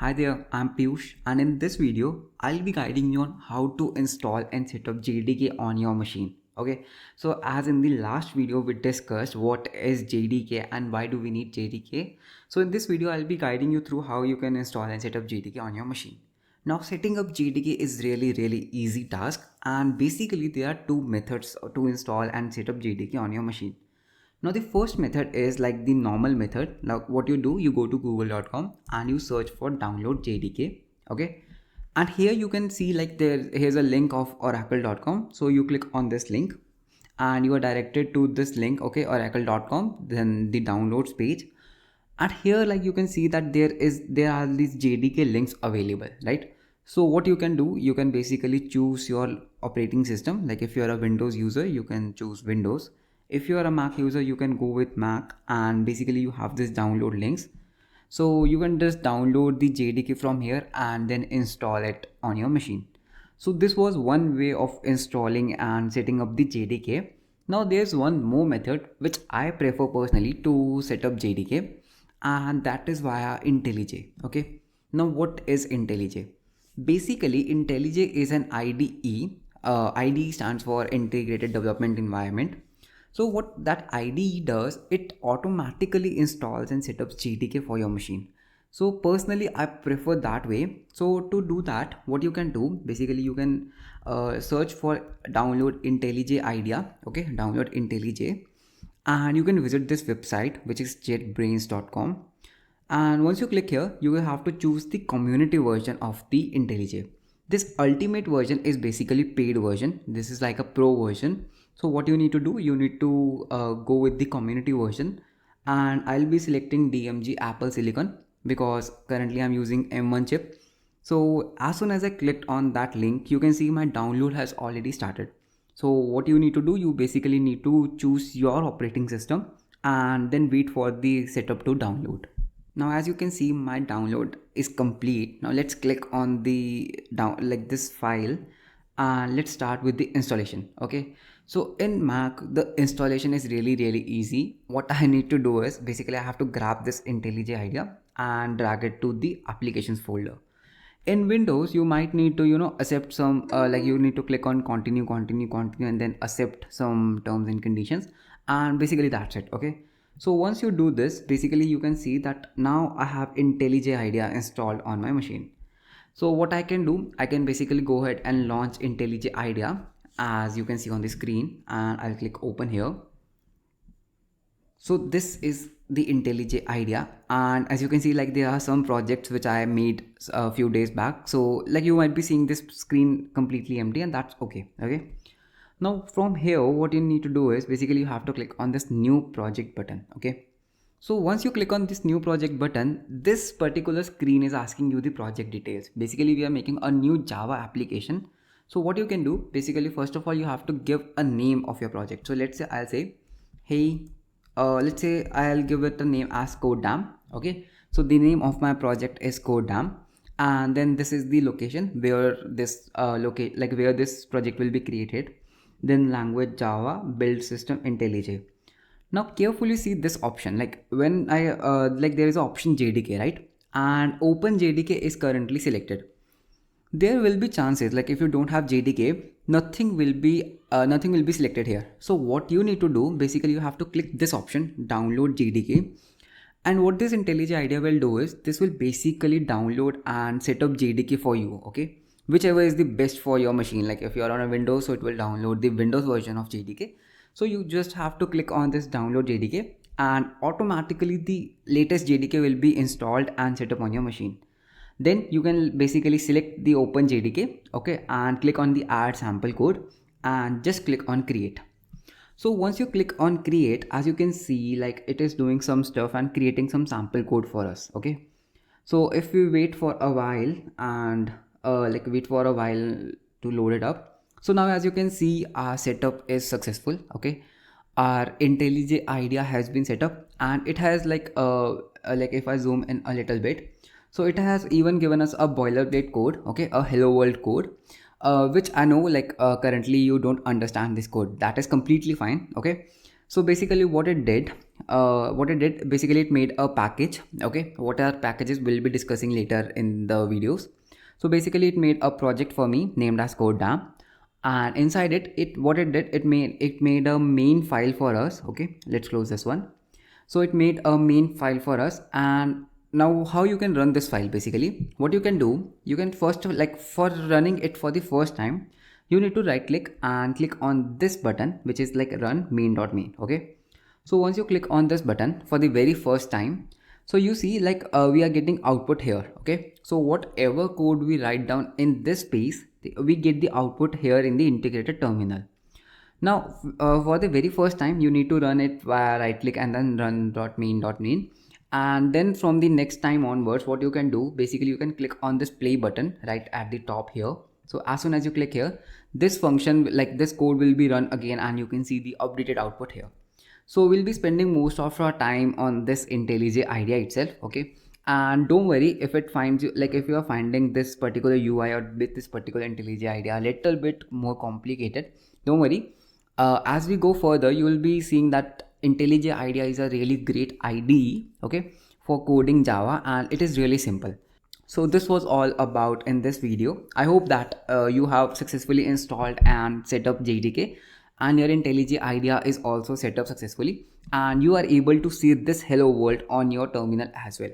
Hi there, I'm Piyush, and in this video, I'll be guiding you on how to install and set up JDK on your machine. Okay, so as in the last video, we discussed what is JDK and why do we need JDK. So in this video, I'll be guiding you through how you can install and set up JDK on your machine. Now, setting up JDK is really easy task, and basically there are two methods to install and set up JDK on your machine. Now the first method is like the normal method. Now what you do, you go to google.com and you search for download JDK. Okay. And here you can see like here's a link of oracle.com. So you click on this link and you are directed to this link. Okay. Oracle.com, then the downloads page. And here like you can see that there are these JDK links available, right? So what you can do, you can basically choose your operating system. Like if you're a Windows user, you can choose Windows. If you are a Mac user, you can go with Mac, and basically you have this download links. So you can just download the JDK from here and then install it on your machine. So this was one way of installing and setting up the JDK. Now there's one more method which I prefer personally to set up JDK, and that is via IntelliJ. Okay. Now what is IntelliJ? Basically, IntelliJ is an IDE. IDE stands for Integrated Development Environment. So what that IDE does, it automatically installs and sets up JDK for your machine. So personally, I prefer that way. So to do that, what you can do, basically you can search for download IntelliJ Idea. Okay, download IntelliJ, and you can visit this website, which is jetbrains.com. And once you click here, you will have to choose the community version of the IntelliJ. This ultimate version is basically paid version. This is like a pro version. So what you need to do, you need to go with the community version, and I'll be selecting DMG Apple Silicon because currently I'm using M1 chip. So as soon as I clicked on that link, you can see my download has already started. So what you need to do, you basically need to choose your operating system and then wait for the setup to download. Now as you can see, my download is complete. Now let's click on the this file, and let's start with the installation. Okay, so in Mac the installation is really easy. What I need to do is basically I have to grab this IntelliJ Idea and drag it to the applications folder. In Windows you might need to accept some you need to click on continue and then accept some terms and conditions, and basically that's it. Okay, so once you do this, basically you can see that now I have IntelliJ Idea installed on my machine. So what I can do, I can basically go ahead and launch IntelliJ Idea as you can see on the screen, and I'll click open here. So this is the IntelliJ Idea, and as you can see, like there are some projects which I made a few days back. So like you might be seeing this screen completely empty, and that's okay. Okay. Now from here, what you need to do is basically you have to click on this new project button. Okay. So once you click on this new project button, this particular screen is asking you the project details. Basically we are making a new Java application. So what you can do, basically first of all you have to give a name of your project. So let's say I'll say, hey, let's say I'll give it a name as CodeDam. Okay, so the name of my project is CodeDam, and then this is the location where this where this project will be created. Then language Java, build system IntelliJ. Now carefully see this option. Like when I there is an option JDK, right? And open JDK is currently selected. There will be chances like if you don't have JDK, nothing will be selected here. So what you need to do, basically you have to click this option, download JDK. And what this IntelliJ Idea will do is this will basically download and set up JDK for you. Okay, whichever is the best for your machine. Like if you are on a Windows, so it will download the Windows version of JDK. So you just have to click on this download JDK, and automatically the latest JDK will be installed and set up on your machine. Then you can basically select the open JDK, okay, and click on the add sample code and just click on create. So once you click on create, as you can see, like it is doing some stuff and creating some sample code for us. Okay, so if we wait for a while and wait for a while to load it up. So now as you can see, our setup is successful. Okay, our IntelliJ Idea has been set up, and it has if I zoom in a little bit, so it has even given us a boilerplate code, okay, a hello world code, which I know currently you don't understand this code. That is completely fine. Okay, So basically what it did basically, it made a package. Okay, what are packages we'll be discussing later in the videos. So basically it made a project for me named as codedam, and inside it made a main file for us. Okay, let's close this one. So it made a main file for us. And now how you can run this file, basically what you can do, you can first, like for running it for the first time, you need to right click and click on this button which is like run main.main. Okay, so once you click on this button for the very first time, so you see like we are getting output here. Okay, so whatever code we write down in this space, we get the output here in the integrated terminal. Now for the very first time you need to run it via right click and then run.main.main. And then from the next time onwards, what you can do, basically you can click on this play button right at the top here. So as soon as you click here, this function, like this code will be run again, and you can see the updated output here. So we'll be spending most of our time on this IntelliJ Idea itself. Okay, and don't worry if it finds you, like if you are finding this particular UI or with this particular IntelliJ Idea a little bit more complicated, don't worry. As we go further, you will be seeing that IntelliJ Idea is a really great IDE, okay, for coding Java, and it is really simple. So this was all about in this video. I hope that you have successfully installed and set up JDK, and your IntelliJ Idea is also set up successfully, and you are able to see this hello world on your terminal as well.